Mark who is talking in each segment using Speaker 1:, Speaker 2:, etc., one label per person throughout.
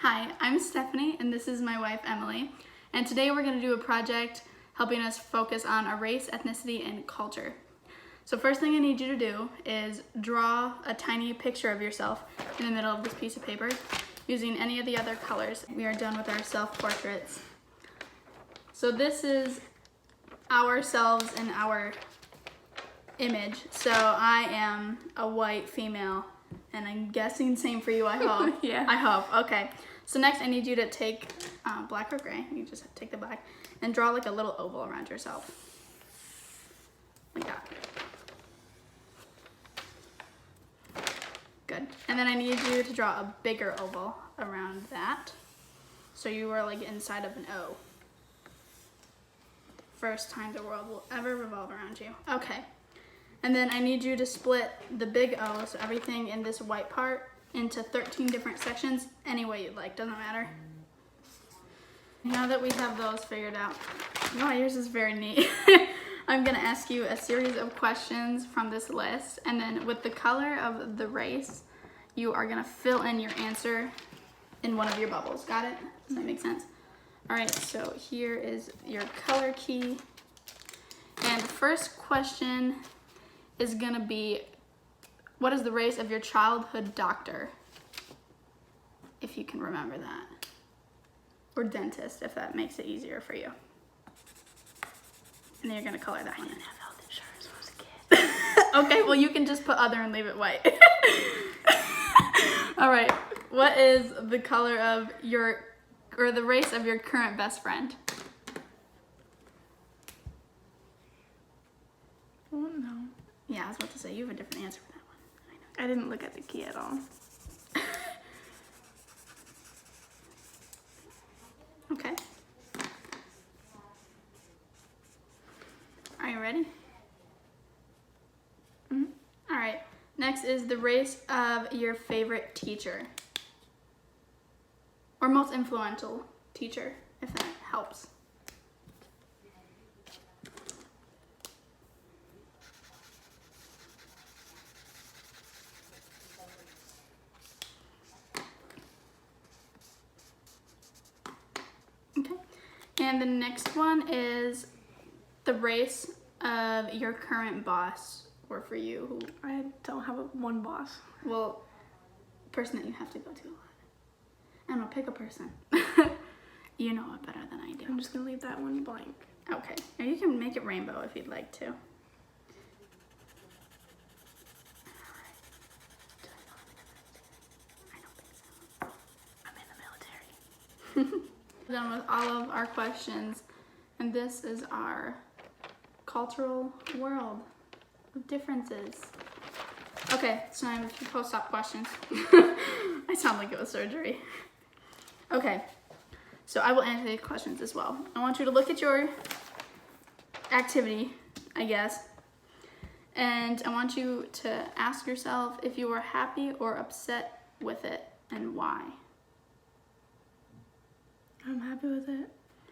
Speaker 1: Hi, I'm Stephanie and this is my wife Emily, and today we're going to do a project helping us focus on our race, ethnicity, and culture. So first thing I need you to do is draw a tiny picture of yourself in the middle of this piece of paper using any of the other colors. We are done with our self-portraits. So this is ourselves in our image. So I am a white female, and I'm guessing same for you, I hope.
Speaker 2: Yeah.
Speaker 1: I hope. Okay. So next I need you to take black or gray. You just take the black and draw like a little oval around yourself. Like that. Good. And then I need you to draw a bigger oval around that. So you are like inside of an O. First time the world will ever revolve around you. Okay. And then I need you to split the big O, so everything in this white part, into 13 different sections, any way you'd like, doesn't matter. Now that we have those figured out, wow, yours is very neat. I'm gonna ask you a series of questions from this list, and then with the color of the race, you are gonna fill in your answer in one of your bubbles. Got it? Does that make sense? All right, so here is your color key. And the first question is gonna be, what is the race of your childhood doctor? If you can remember that. Or dentist, if that makes it easier for you. And then you're gonna color that one in.
Speaker 2: I didn't have health insurance when I was a kid.
Speaker 1: Okay, well you can just put other and leave it white. All right, what is the color of your, or the race of your current best friend?
Speaker 2: Oh no.
Speaker 1: Yeah, I was about to say, you have a different answer for that one. I know.
Speaker 2: I didn't look at the key at all.
Speaker 1: Okay. Are you ready?
Speaker 2: Mm-hmm.
Speaker 1: All right. Next is the race of your favorite teacher. Or most influential teacher, if that helps. Okay. And the next one is the race of your current boss, or for you, who,
Speaker 2: I don't have one boss.
Speaker 1: well, person that you have to go to a lot. I don't know, pick a person. You know it better than I do.
Speaker 2: I'm just gonna leave that one blank.
Speaker 1: Okay, or you can make it rainbow if you'd like to.
Speaker 2: I'm in the military.
Speaker 1: Done with all of our questions, and this is our cultural world of differences. Okay, so I have a few post-op questions. I sound like it was surgery. Okay, so I will answer these questions as well. I want you to look at your activity, I guess, and I want you to ask yourself if you are happy or upset with it and why.
Speaker 2: I'm happy with it.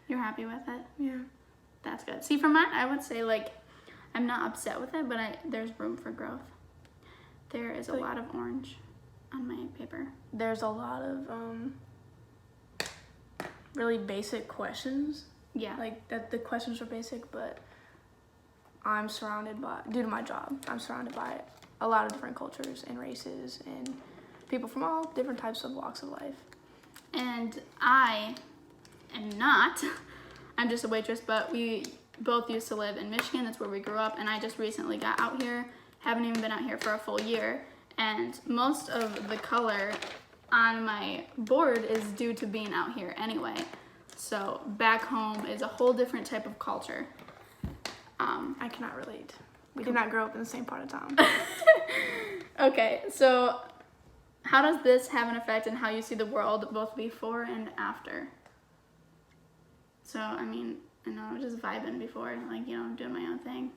Speaker 1: You're happy with it?
Speaker 2: Yeah.
Speaker 1: That's good. See, for mine, I would say, like, I'm not upset with it, but there's room for growth. There is a lot of orange on my paper.
Speaker 2: There's a lot of really basic questions.
Speaker 1: Yeah.
Speaker 2: Like that the questions are basic, but I'm surrounded by, due to my job, I'm surrounded by a lot of different cultures and races and people from all different types of walks of life.
Speaker 1: And I am not. I'm just a waitress, but we both used to live in Michigan. That's where we grew up, and I just recently got out here. Haven't even been out here for a full year, and most of the color on my board is due to being out here anyway. So back home is a whole different type of culture.
Speaker 2: I cannot relate. We did not grow up in the same part of town.
Speaker 1: Okay, so how does this have an effect on how you see the world both before and after? So, I mean, I know I was just vibing before, like, you know, doing my own thing.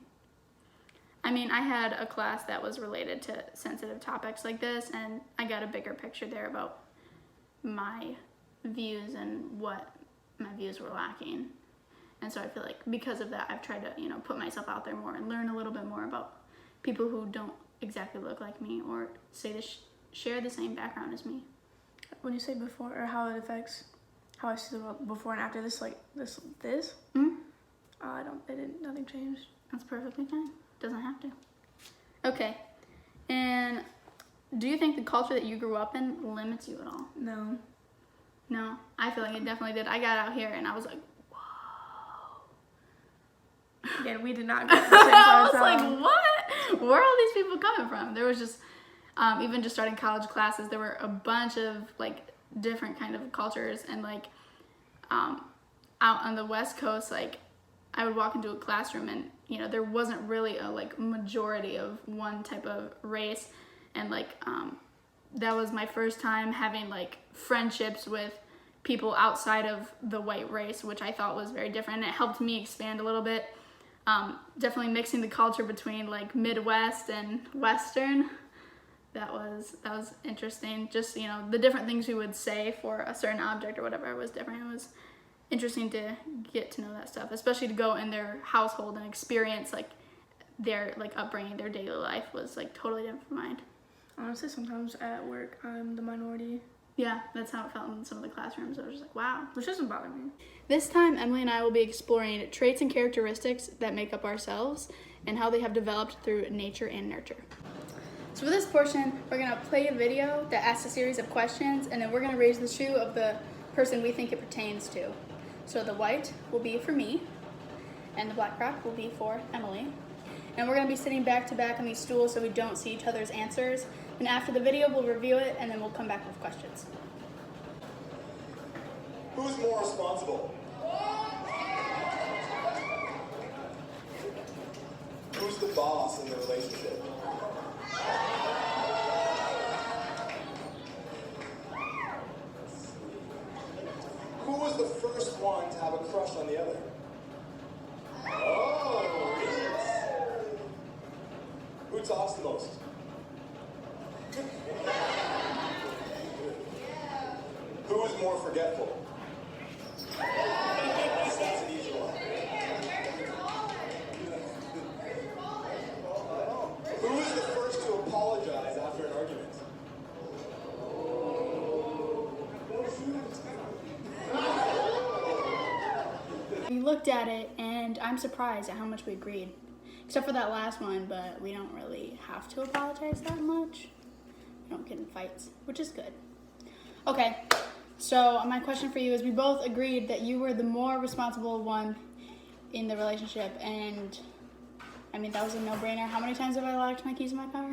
Speaker 1: I mean, I had a class that was related to sensitive topics like this, and I got a bigger picture there about my views and what my views were lacking. And so I feel like because of that, I've tried to, you know, put myself out there more and learn a little bit more about people who don't exactly look like me or say to share the same background as me.
Speaker 2: When you say before, or how it affects how I see the world before and after this, like this.
Speaker 1: Hmm?
Speaker 2: I don't. It didn't. Nothing changed.
Speaker 1: That's perfectly fine. Doesn't have to. Okay. And do you think the culture that you grew up in limits you at all?
Speaker 2: No.
Speaker 1: No, I feel like it definitely did. I got out here and I was like,
Speaker 2: Again, we did not get the same
Speaker 1: I was
Speaker 2: part
Speaker 1: like,
Speaker 2: of
Speaker 1: what? Where are all these people coming from? There was just, even just starting college classes, there were a bunch of like different kind of cultures, and like out on the West Coast, like I would walk into a classroom and there wasn't really a like majority of one type of race, and like that was my first time having like friendships with people outside of the white race, which I thought was very different, and it helped me expand a little bit. Definitely mixing the culture between like Midwest and Western. That was interesting. Just, the different things we would say for a certain object or whatever was different. It was interesting to get to know that stuff, especially to go in their household and experience like their like upbringing, their daily life was like totally different from mine.
Speaker 2: Honestly, sometimes at work, I'm the minority.
Speaker 1: Yeah, that's how it felt in some of the classrooms. I was just like, wow.
Speaker 2: Which doesn't bother me.
Speaker 1: This time, Emily and I will be exploring traits and characteristics that make up ourselves and how they have developed through nature and nurture. So for this portion, we're going to play a video that asks a series of questions, and then we're going to raise the shoe of the person we think it pertains to. So the white will be for me, and the black rock will be for Emily. And we're going to be sitting back to back on these stools so we don't see each other's answers. And after the video, we'll review it, and then we'll come back with questions.
Speaker 3: Who's more responsible? Who's the boss in the relationship? Who was the first one to have a crush on the other? Oh, yes. Who talks the most? Who is more forgetful? That's an easy one. Who is the first to apologize after an argument?
Speaker 1: We looked at it, and I'm surprised at how much we agreed. Except for that last one, but we don't really have to apologize that much. We don't get in fights, which is good. Okay, so my question for you is, we both agreed that you were the more responsible one in the relationship, and I mean, that was a no-brainer. How many times have I locked my keys in my car?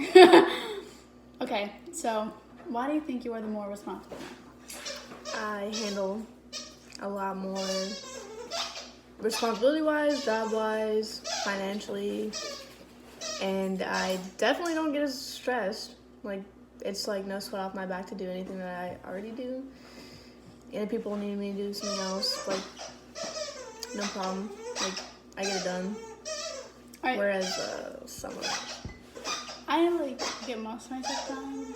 Speaker 1: Okay, so why do you think you are the more responsible one?
Speaker 2: I handle a lot more responsibility-wise, job-wise, financially, and I definitely don't get as stressed. Like, it's like no sweat off my back to do anything that I already do. And if people need me to do something else, like, no problem. Like, I get it done.
Speaker 1: Alright.
Speaker 2: Whereas someone,
Speaker 1: I like get most of my stuff done,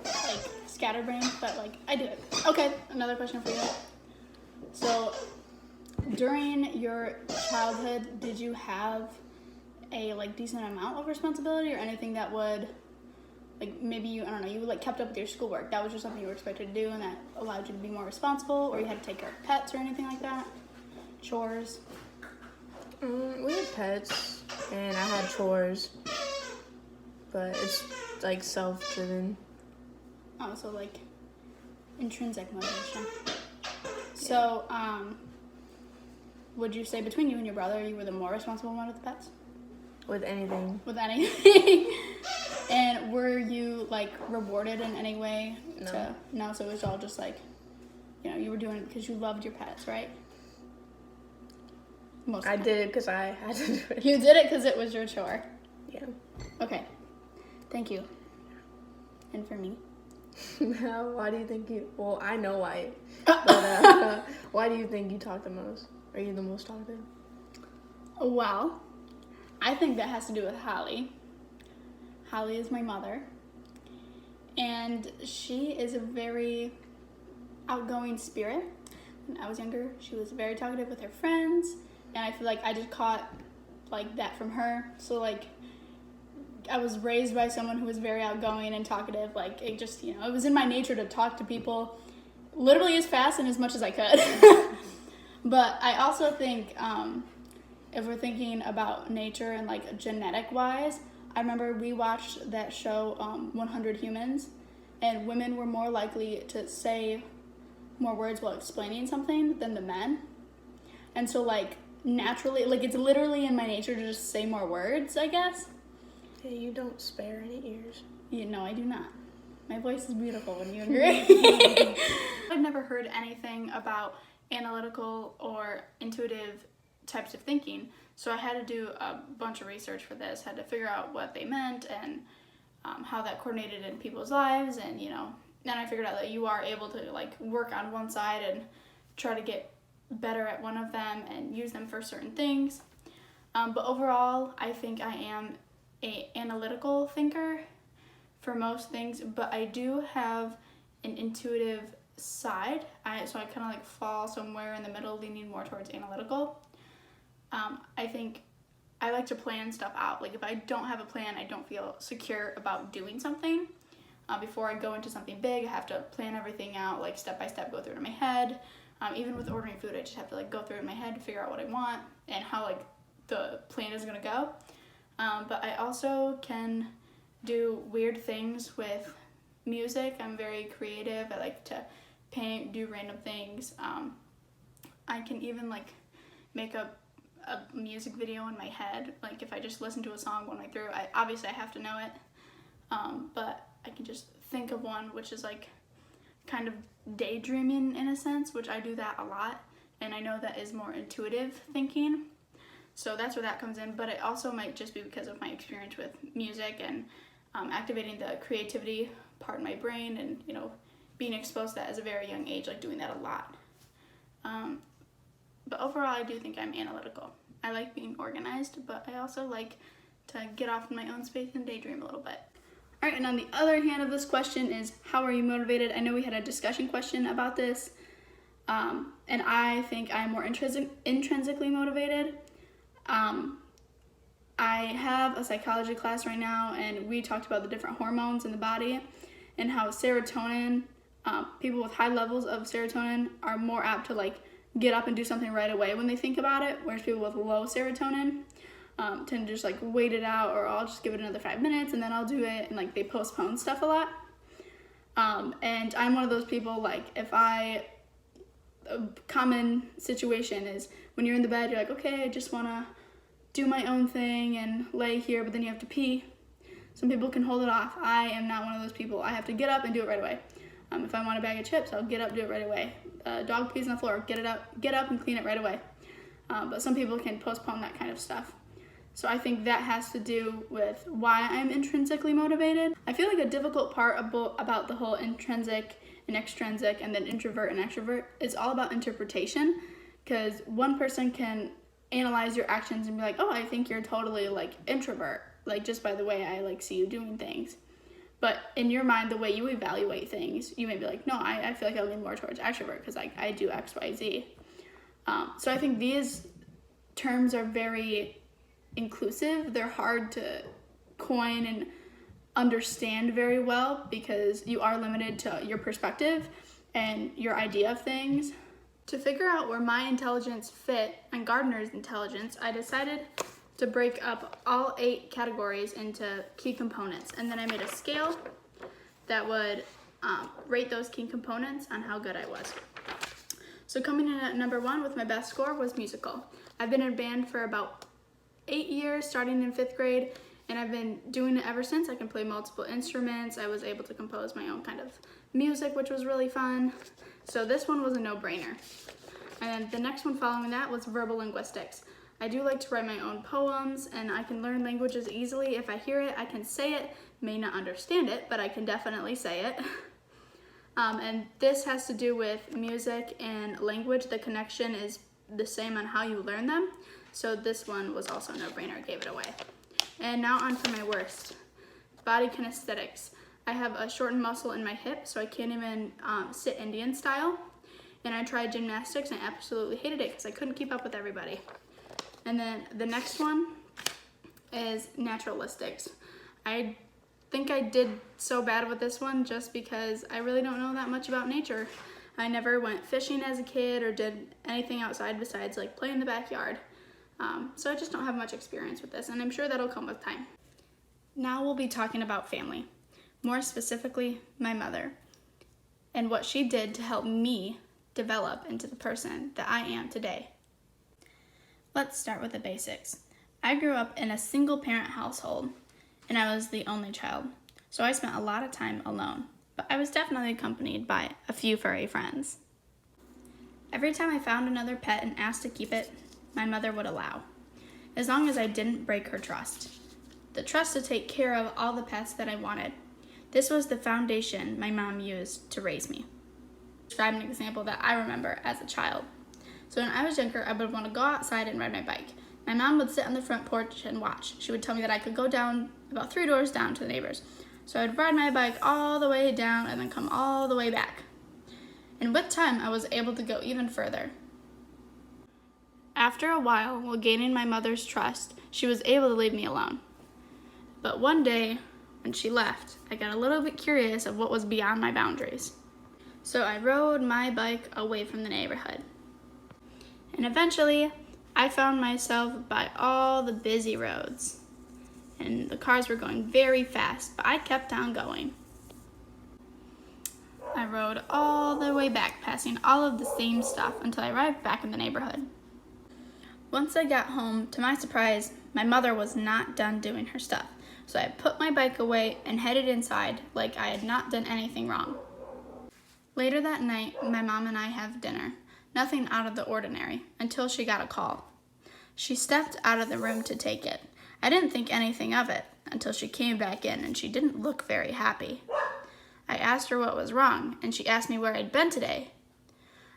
Speaker 1: like scatterbrained, but like I do it. Okay, another question for you. So, during your childhood, did you have a like decent amount of responsibility, or anything that would, like maybe you, I don't know, you like kept up with your schoolwork? That was just something you were expected to do, and that allowed you to be more responsible, or you had to take care of pets or anything like that? Chores?
Speaker 2: we had pets, and I had chores, but it's like self-driven.
Speaker 1: Oh, so like intrinsic motivation. So, would you say between you and your brother, you were the more responsible one with the pets?
Speaker 2: With anything.
Speaker 1: With anything? And were you like rewarded in any way?
Speaker 2: No.
Speaker 1: No, so it was all just like, you were doing it because you loved your pets, right? Most
Speaker 2: I did it because I had to do it.
Speaker 1: You did it because it was your chore.
Speaker 2: Yeah.
Speaker 1: Okay. Thank you. And for me?
Speaker 2: Now, why do you think you... Well, I know why.
Speaker 1: Oh.
Speaker 2: But why do you think you talk the most? Are you the most talkative?
Speaker 1: Well, I think that has to do with Holly. Holly is my mother. And she is a very outgoing spirit. When I was younger, she was very talkative with her friends. And I feel like I just caught like that from her. So like I was raised by someone who was very outgoing and talkative. Like, it just, you know, it was in my nature to talk to people literally as fast and as much as I could. But I also think if we're thinking about nature and like genetic wise, I remember we watched that show 100 Humans, and women were more likely to say more words while explaining something than the men. And so like naturally, like it's literally in my nature to just say more words, I guess.
Speaker 2: Yeah, you don't spare any ears.
Speaker 1: No, I do not. My voice is beautiful, wouldn't you agree? I've never heard anything about analytical or intuitive types of thinking, so I had to do a bunch of research for this, had to figure out what they meant and how that coordinated in people's lives, and you know, then I figured out that you are able to like work on one side and try to get better at one of them and use them for certain things. But overall, I think I am an analytical thinker for most things, but I do have an intuitive side. So I kind of like fall somewhere in the middle, leaning more towards analytical. I think I like to plan stuff out. Like if I don't have a plan, I don't feel secure about doing something. Before I go into something big, I have to plan everything out, like step by step, go through it in my head. Even with ordering food, I just have to like go through it in my head to figure out what I want and how like the plan is gonna go. But I also can do weird things with music. I'm very creative. I like to paint, do random things. I can even like make a music video in my head. Like if I just listen to a song one way through, obviously I have to know it, but I can just think of one, which is like kind of daydreaming in a sense, which I do that a lot, and I know that is more intuitive thinking. So that's where that comes in, but it also might just be because of my experience with music and activating the creativity part in my brain, and you know, being exposed to that as a very young age, like doing that a lot. But overall, I do think I'm analytical. I like being organized, but I also like to get off in my own space and daydream a little bit. All right, and on the other hand of this question is, how are you motivated? I know we had a discussion question about this, and I think I'm more intrinsically motivated. I have a psychology class right now, and we talked about the different hormones in the body and how serotonin, people with high levels of serotonin are more apt to like get up and do something right away when they think about it, whereas people with low serotonin tend to just like wait it out, or I'll just give it another 5 minutes and then I'll do it, and like they postpone stuff a lot. And I'm one of those people, like a common situation is when you're in the bed, you're like, okay, I just want to do my own thing and lay here, but then you have to pee. Some people can hold it off. I am not one of those people. I have to get up and do it right away. If I want a bag of chips, I'll get up, do it right away. Dog pees on the floor, get up and clean it right away. But some people can postpone that kind of stuff. So I think that has to do with why I'm intrinsically motivated. I feel like a difficult part about the whole intrinsic and extrinsic and then introvert and extrovert is all about interpretation, because one person can analyze your actions and be like, oh, I think you're totally like introvert, like just by the way I like see you doing things. But in your mind, the way you evaluate things, you may be like, no, I feel like I lean more towards extrovert because I do X, Y, Z. So I think these terms are very inclusive. They're hard to coin and understand very well because you are limited to your perspective and your idea of things. To figure out where my intelligence fit and Gardner's intelligence, I decided to break up all 8 categories into key components, and then I made a scale that would rate those key components on how good I was. So coming in at number 1 with my best score was musical. I've been in a band for about 8 years, starting in 5th grade, and I've been doing it ever since. I can play multiple instruments. I was able to compose my own kind of music, which was really fun. So this one was a no-brainer. And then the next one following that was verbal linguistics. I do like to write my own poems, and I can learn languages easily. If I hear it, I can say it. May not understand it, but I can definitely say it. And this has to do with music and language. The connection is the same on how you learn them. So this one was also a no-brainer. I gave it away. And now on for my worst. Body kinesthetics. I have a shortened muscle in my hip, so I can't even sit Indian style. And I tried gymnastics and I absolutely hated it because I couldn't keep up with everybody. And then the next one is naturalistics. I think I did so bad with this one just because I really don't know that much about nature. I never went fishing as a kid or did anything outside besides like play in the backyard. So I just don't have much experience with this, and I'm sure that'll come with time. Now we'll be talking about family, more specifically my mother, and what she did to help me develop into the person that I am today. Let's start with the basics. I grew up in a single parent household, and I was the only child, so I spent a lot of time alone, but I was definitely accompanied by a few furry friends. Every time I found another pet and asked to keep it, my mother would allow, as long as I didn't break her trust. The trust to take care of all the pets that I wanted. This was the foundation my mom used to raise me. Describe an example that I remember as a child. So when I was younger, I would want to go outside and ride my bike. My mom would sit on the front porch and watch. She would tell me that I could go down about 3 doors down to the neighbors. So I'd ride my bike all the way down and then come all the way back. And with time, I was able to go even further. After a while gaining my mother's trust, she was able to leave me alone. But one day, when she left, I got a little bit curious of what was beyond my boundaries. So I rode my bike away from the neighborhood. And eventually, I found myself by all the busy roads. And the cars were going very fast, but I kept on going. I rode all the way back, passing all of the same stuff until I arrived back in the neighborhood. Once I got home, to my surprise, my mother was not done doing her stuff. So I put my bike away and headed inside like I had not done anything wrong. Later that night, my mom and I have dinner. Nothing out of the ordinary, until she got a call. She stepped out of the room to take it. I didn't think anything of it until she came back in, and she didn't look very happy. I asked her what was wrong, and she asked me where I'd been today.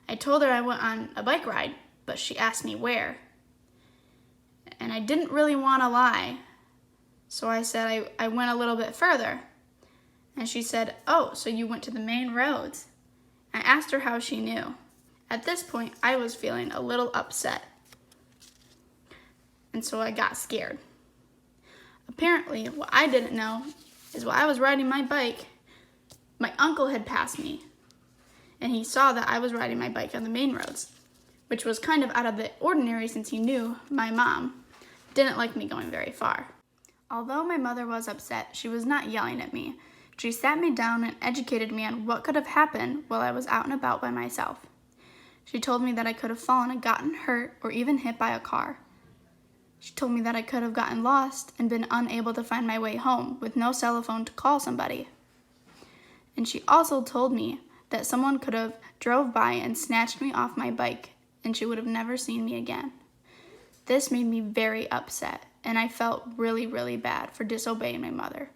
Speaker 1: I told her I went on a bike ride, but she asked me where. And I didn't really want to lie, so I said I went a little bit further. And she said, "Oh, so you went to the main roads?" I asked her how she knew. At this point, I was feeling a little upset, and so I got scared. Apparently, what I didn't know is while I was riding my bike, my uncle had passed me, and he saw that I was riding my bike on the main roads, which was kind of out of the ordinary since he knew my mom didn't like me going very far. Although my mother was upset, she was not yelling at me. She sat me down and educated me on what could have happened while I was out and about by myself. She told me that I could have fallen and gotten hurt or even hit by a car. She told me that I could have gotten lost and been unable to find my way home with no cell phone to call somebody. And she also told me that someone could have drove by and snatched me off my bike and she would have never seen me again. This made me very upset, and I felt really, really bad for disobeying my mother.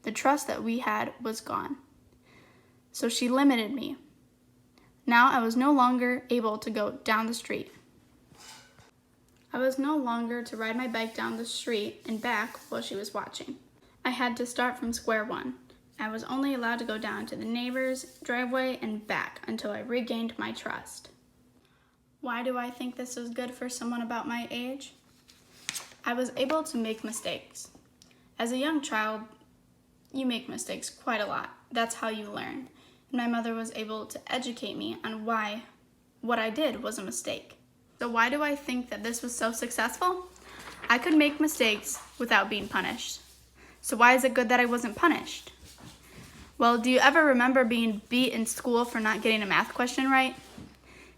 Speaker 1: The trust that we had was gone. So she limited me. Now I was no longer able to go down the street. I was no longer to ride my bike down the street and back while she was watching. I had to start from square one. I was only allowed to go down to the neighbor's driveway and back until I regained my trust. Why do I think this is good for someone about my age? I was able to make mistakes. As a young child, you make mistakes quite a lot. That's how you learn. And my mother was able to educate me on why what I did was a mistake. So why do I think that this was so successful? I could make mistakes without being punished. So why is it good that I wasn't punished? Well, do you ever remember being beat in school for not getting a math question right?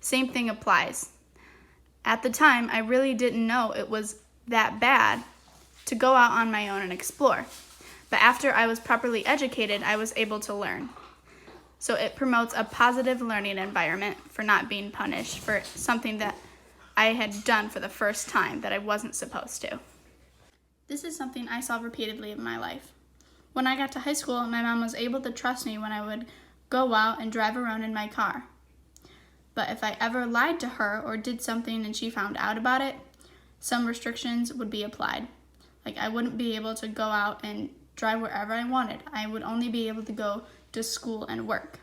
Speaker 1: Same thing applies. At the time, I really didn't know it was that bad to go out on my own and explore. But after I was properly educated, I was able to learn. So it promotes a positive learning environment for not being punished for something that I had done for the first time that I wasn't supposed to. This is something I saw repeatedly in my life. When I got to high school, my mom was able to trust me when I would go out and drive around in my car. But if I ever lied to her or did something and she found out about it, some restrictions would be applied. Like I wouldn't be able to go out and drive wherever I wanted. I would only be able to go to school and work.